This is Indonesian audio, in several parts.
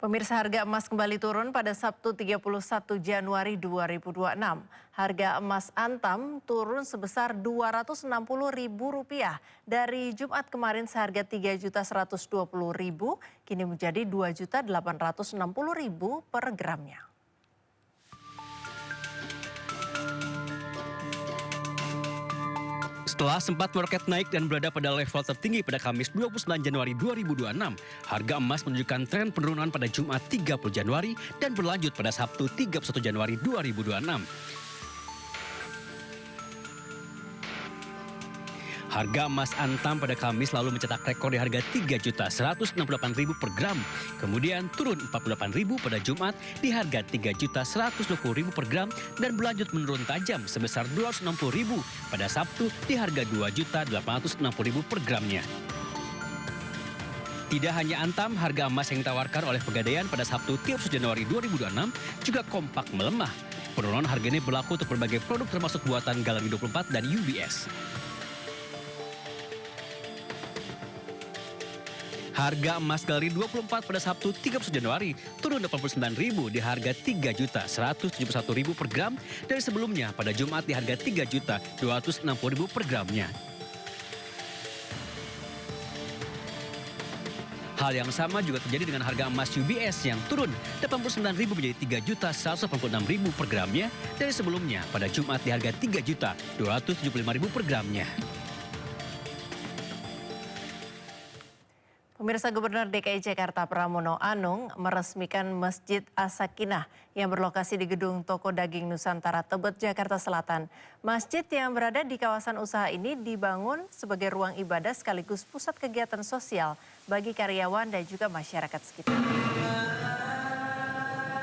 Pemirsa, harga emas kembali turun pada Sabtu 31 Januari 2026. Harga emas Antam turun sebesar Rp260.000 dari Jumat kemarin seharga Rp3.120.000 kini menjadi Rp2.860.000 per gramnya. Setelah sempat meroket naik dan berada pada level tertinggi pada Kamis 29 Januari 2026, harga emas menunjukkan tren penurunan pada Jumat 30 Januari dan berlanjut pada Sabtu 31 Januari 2026. Harga emas Antam pada Kamis lalu mencetak rekor di harga Rp3.168.000 per gram. Kemudian turun Rp48.000 pada Jumat di harga Rp3.120.000 per gram dan berlanjut menurun tajam sebesar Rp260.000 pada Sabtu di harga Rp2.860.000 per gramnya. Tidak hanya Antam, harga emas yang ditawarkan oleh Pegadaian pada Sabtu 31 Januari 2026 juga kompak melemah. Penurunan harga ini berlaku untuk berbagai produk termasuk buatan Galangi 24 dan UBS. Harga emas Galangi 24 pada Sabtu 31 Januari turun Rp89.000 di harga Rp3.171.000 per gram dari sebelumnya pada Jumat di harga Rp3.260.000 per gramnya. Hal yang sama juga terjadi dengan harga emas UBS yang turun Rp89.000 menjadi Rp3.186.000 per gramnya dari sebelumnya pada Jumat di harga Rp3.275.000 per gramnya. Pemirsa, Gubernur DKI Jakarta Pramono Anung meresmikan Masjid As-Sakinah yang berlokasi di gedung Toko Daging Nusantara Tebet, Jakarta Selatan. Masjid yang berada di kawasan usaha ini dibangun sebagai ruang ibadah sekaligus pusat kegiatan sosial bagi karyawan dan juga masyarakat sekitar.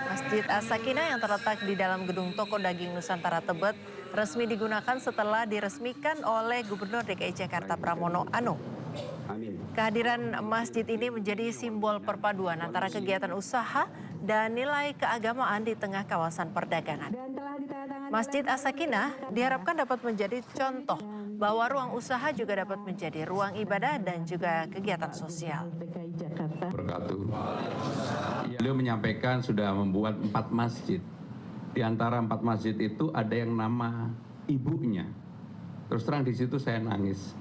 Masjid As-Sakinah yang terletak di dalam gedung Toko Daging Nusantara Tebet resmi digunakan setelah diresmikan oleh Gubernur DKI Jakarta Pramono Anung. Kehadiran masjid ini menjadi simbol perpaduan antara kegiatan usaha dan nilai keagamaan di tengah kawasan perdagangan. Masjid As-Sakinah diharapkan dapat menjadi contoh bahwa ruang usaha juga dapat menjadi ruang ibadah dan juga kegiatan sosial. Beliau menyampaikan sudah membuat 4 masjid. Di antara 4 masjid itu ada yang nama ibunya. Terus terang di situ saya nangis.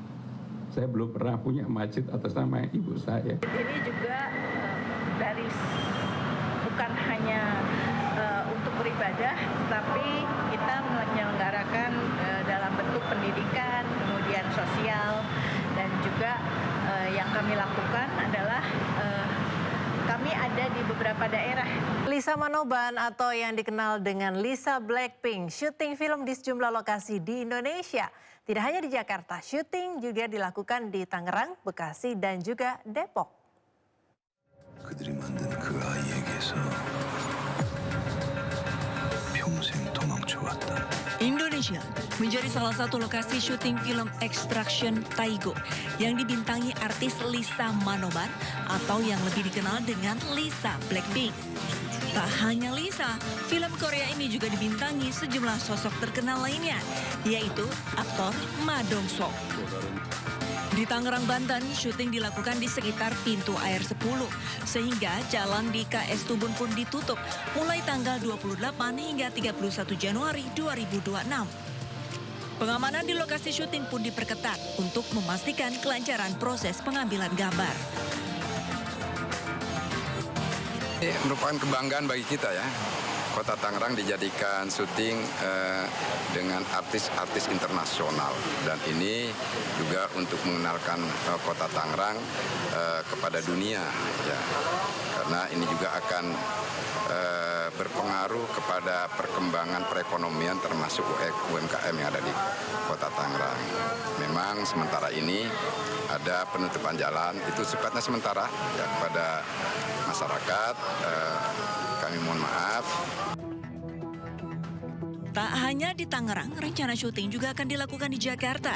Saya belum pernah punya masjid atas nama ibu saya. Ini juga bukan hanya untuk beribadah, tapi kita menyelenggarakan dalam bentuk pendidikan, kemudian sosial, dan juga yang kami lakukan adalah kami ada di beberapa daerah. Lisa Manoban atau yang dikenal dengan Lisa Blackpink syuting film di sejumlah lokasi di Indonesia. Tidak hanya di Jakarta, syuting juga dilakukan di Tangerang, Bekasi, dan juga Depok. Indonesia menjadi salah satu lokasi syuting film Extraction Taigo yang dibintangi artis Lisa Manoban atau yang lebih dikenal dengan Lisa Blackpink. Tak hanya Lisa, film Korea ini juga dibintangi sejumlah sosok terkenal lainnya, yaitu aktor Ma Dong-seok. Di Tangerang, Banten, syuting dilakukan di sekitar pintu air 10, sehingga jalan di KS Tubun pun ditutup mulai tanggal 28 hingga 31 Januari 2026. Pengamanan di lokasi syuting pun diperketat untuk memastikan kelancaran proses pengambilan gambar. Ini merupakan kebanggaan bagi kita ya. Kota Tangerang dijadikan syuting dengan artis-artis internasional. Dan ini juga untuk mengenalkan Kota Tangerang kepada dunia. Ya. Karena ini juga akan berpengaruh kepada perkembangan perekonomian termasuk UMKM yang ada di Kota Tangerang. Memang sementara ini ada penutupan jalan, itu sifatnya sementara ya, kepada masyarakat, kami mohon maaf. Tak hanya di Tangerang, rencana syuting juga akan dilakukan di Jakarta.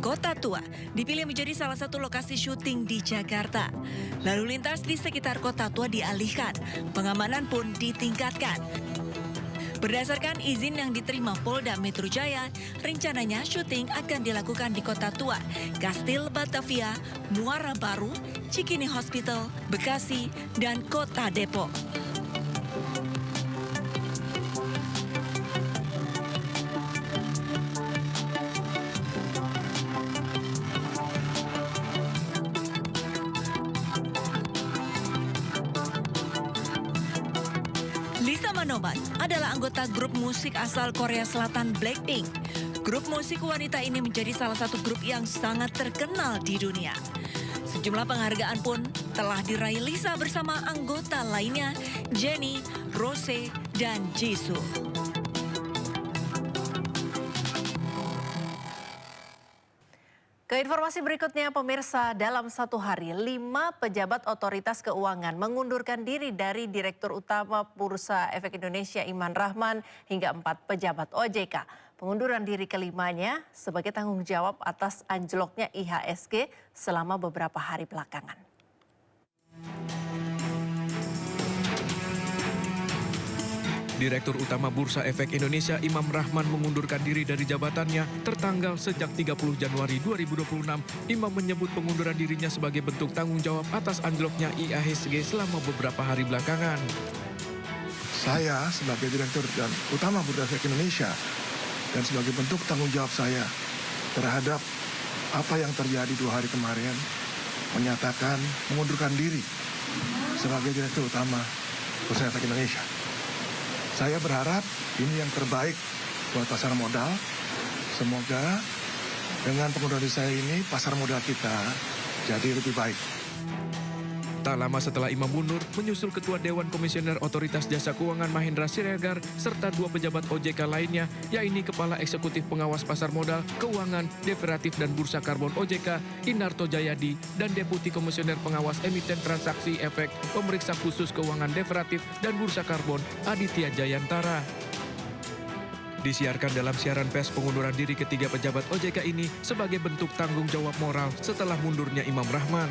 Kota Tua dipilih menjadi salah satu lokasi syuting di Jakarta. Lalu lintas di sekitar Kota Tua dialihkan, pengamanan pun ditingkatkan. Berdasarkan izin yang diterima Polda Metro Jaya, rencananya syuting akan dilakukan di Kota Tua, Kastil Batavia, Muara Baru, Cikini Hospital, Bekasi, dan Kota Depok. Lisa Manoban adalah anggota grup musik asal Korea Selatan Blackpink. Grup musik wanita ini menjadi salah satu grup yang sangat terkenal di dunia. Sejumlah penghargaan pun telah diraih Lisa bersama anggota lainnya, Jennie, Rose, dan Jisoo. Ke informasi berikutnya, pemirsa, dalam satu hari 5 pejabat otoritas keuangan mengundurkan diri dari Direktur Utama Bursa Efek Indonesia Iman Rahman hingga 4 pejabat OJK. Pengunduran diri kelimanya sebagai tanggung jawab atas anjloknya IHSG selama beberapa hari belakangan. Direktur Utama Bursa Efek Indonesia Imam Rahman mengundurkan diri dari jabatannya tertanggal sejak 30 Januari 2026. Imam menyebut pengunduran dirinya sebagai bentuk tanggung jawab atas anjloknya IHSG selama beberapa hari belakangan. Saya sebagai Direktur dan Utama Bursa Efek Indonesia dan sebagai bentuk tanggung jawab saya terhadap apa yang terjadi 2 hari kemarin menyatakan mengundurkan diri sebagai Direktur Utama Bursa Efek Indonesia. Saya berharap ini yang terbaik buat pasar modal. Semoga dengan pengunduran diri saya ini pasar modal kita jadi lebih baik. Tak lama setelah Imam mundur, menyusul Ketua Dewan Komisioner Otoritas Jasa Keuangan Mahendra Siregar serta 2 pejabat OJK lainnya, yaitu Kepala Eksekutif Pengawas Pasar Modal, Keuangan, Deveratif dan Bursa Karbon OJK, Inarto Jayadi, dan Deputi Komisioner Pengawas Emiten Transaksi Efek, Pemeriksa Khusus Keuangan Deveratif dan Bursa Karbon, Aditya Jayantara. Disiarkan dalam siaran pers pengunduran diri ketiga pejabat OJK ini sebagai bentuk tanggung jawab moral setelah mundurnya Imam Rahman.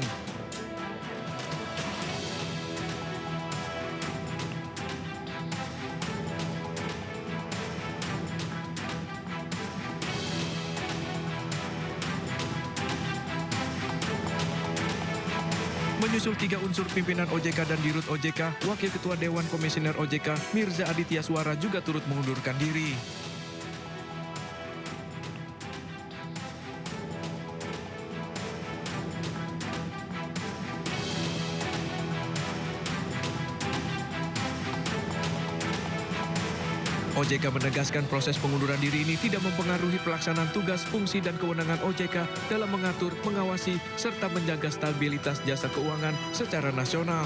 Menyusul 3 unsur pimpinan OJK dan Dirut OJK, Wakil Ketua Dewan Komisioner OJK, Mirza Aditya Suara juga turut mengundurkan diri. OJK menegaskan proses pengunduran diri ini tidak mempengaruhi pelaksanaan tugas, fungsi, dan kewenangan OJK dalam mengatur, mengawasi, serta menjaga stabilitas jasa keuangan secara nasional.